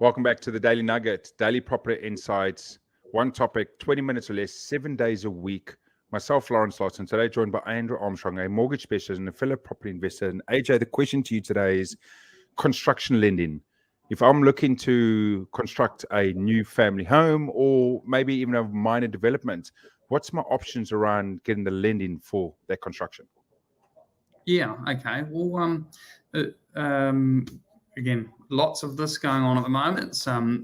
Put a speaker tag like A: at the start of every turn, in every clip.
A: Welcome back to the Daily Nugget, daily property insights, one topic, 20 minutes or less, 7 days a week. Myself, Lawrence Lotze, today joined by Andrew Armstrong, a mortgage specialist and a fellow property investor. And AJ, the question to you today is construction lending. If I'm looking to construct a new family home or maybe even a minor development, what's my options around getting the lending for that construction?
B: Yeah, okay. Well, again, lots of this going on at the moment.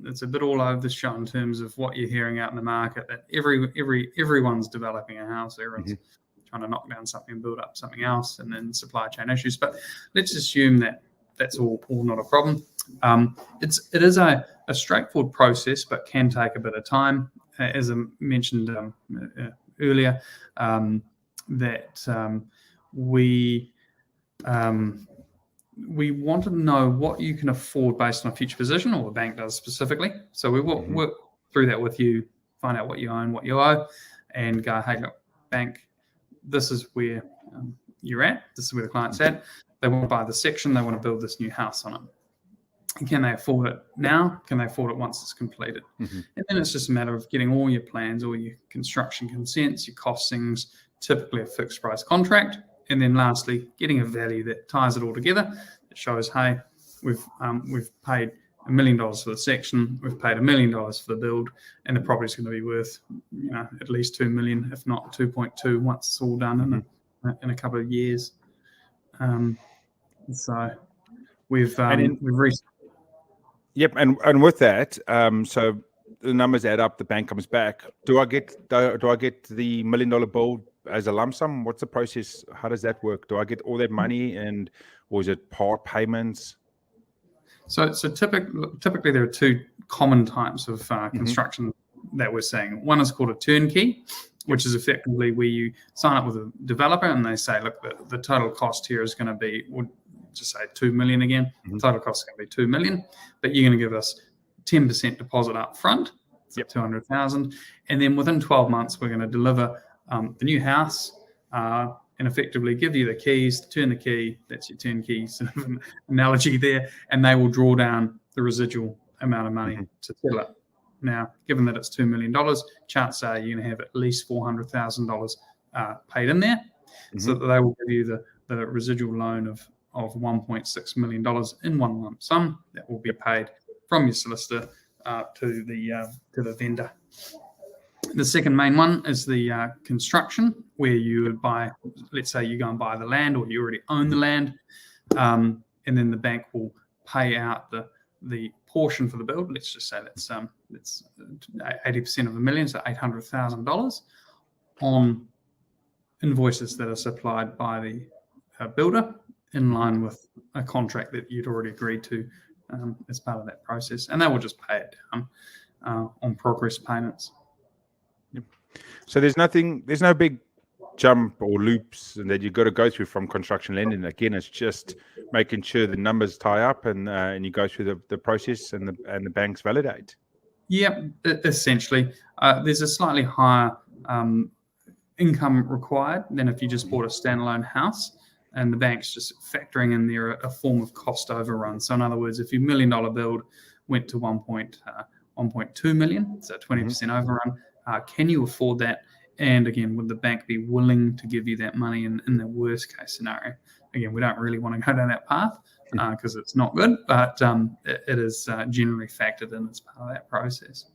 B: It's a bit all over the show in terms of what you're hearing out in the market, that everyone's developing a house, everyone's trying to knock down something and build up something else, and then supply chain issues. But let's assume that that's all not a problem. It is a straightforward process, but can take a bit of time. As I mentioned earlier, that we want to know what you can afford based on a future position, or the bank does specifically. So we will work through that with you, find out what you own, what you owe, and go, hey, look, bank, this is where you're at. This is where the client's at. They want to buy the section. They want to build this new house on it. And can they afford it now? Can they afford it once it's completed? And then it's just a matter of getting all your plans, all your construction consents, your costings, typically a fixed price contract. And then lastly, getting a value that ties it all together. That shows, hey, we've paid $1 million for the section, we've paid $1 million for the build, and the property's going to be worth, at least $2 million, if not 2.2, once it's all done in a couple of years. So we've reached.
A: Yep, and with that, so the numbers add up, the bank comes back. Do I get the $1 million build as a lump sum? What's the process? How does that work? Do I get all that money, or is it part payments?
B: So typically there are two common types of construction that we're seeing. One is called a turnkey, which is effectively where you sign up with a developer and they say, look, the total cost here is going to be, we'll just say $2 million again. The total cost is going to be $2 million, but you're going to give us 10% deposit up front, so $200,000, and then within 12 months we're going to deliver the new house and effectively give you the keys, turn the key. That's your turnkey sort of an analogy there, and they will draw down the residual amount of money to settle it. Now, given that it's $2 million, chances are you're going to have at least $400,000 paid in there, so that they will give you the residual loan of $1.6 million in one lump sum that will be paid from your solicitor to the vendor. The second main one is the construction, where you would buy, let's say you go and buy the land, or you already own the land, and then the bank will pay out the portion for the build. Let's just say that's 80% of $1 million, so $800,000 on invoices that are supplied by the builder in line with a contract that you'd already agreed to as part of that process, and they will just pay it down on progress payments.
A: So there's no big jump or loops that you've got to go through from construction lending. Again, it's just making sure the numbers tie up and you go through the process and the banks validate.
B: Yeah, essentially. There's a slightly higher income required than if you just bought a standalone house, and the bank's just factoring in there a form of cost overrun. So in other words, if your $1 million build went to 1.2 million, so 20% overrun, can you afford that? And again, would the bank be willing to give you that money in the worst case scenario? Again, we don't really want to go down that path because it's not good, but it is generally factored in as part of that process.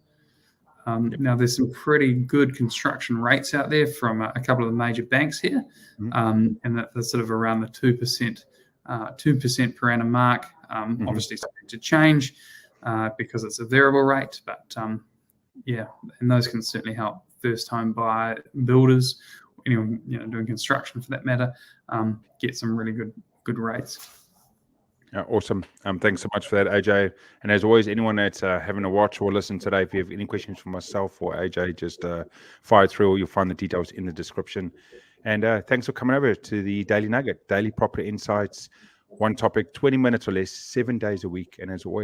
B: Now, there's some pretty good construction rates out there from a couple of the major banks here, and that's sort of around the 2% per annum mark. Obviously, subject to change because it's a variable rate, but and those can certainly help first-time buyer builders, anyone doing construction for that matter, get some really good rates.
A: Awesome. Thanks so much for that, AJ. And as always, anyone that's having a watch or listen today, if you have any questions for myself or AJ, just fire through. You'll find the details in the description. And thanks for coming over to the Daily Nugget, daily property insights, one topic, 20 minutes or less, 7 days a week. And as always,